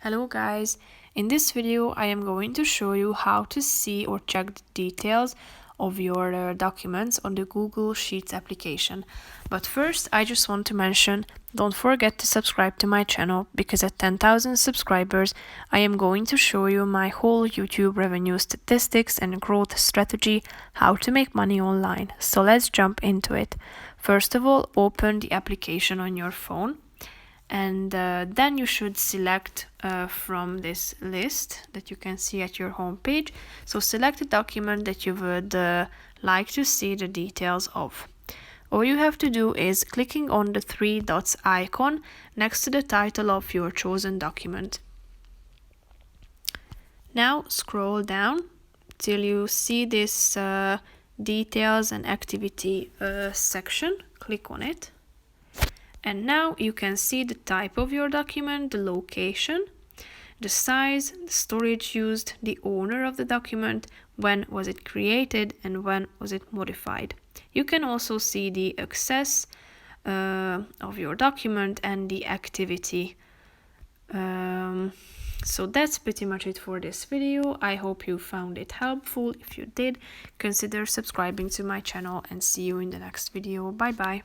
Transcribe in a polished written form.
Hello guys, in this video I am going to show you how to see or check the details of your documents on the Google Sheets application. But first I just want to mention, don't forget to subscribe to my channel because at 10,000 subscribers I am going to show you my whole YouTube revenue statistics and growth strategy, how to make money online. So let's jump into it. First of all, open the application on your phone. And then you should select from this list that you can see at your home page. So select a document that you would like to see the details of. All you have to do is clicking on the three dots icon next to the title of your chosen document. Now scroll down till you see this details and activity section. Click on it. And now you can see the type of your document, the location, the size, the storage used, the owner of the document, when was it created and when was it modified. You can also see the access of your document and the activity. So that's pretty much it for this video. I hope you found it helpful. If you did, consider subscribing to my channel and see you in the next video. Bye bye.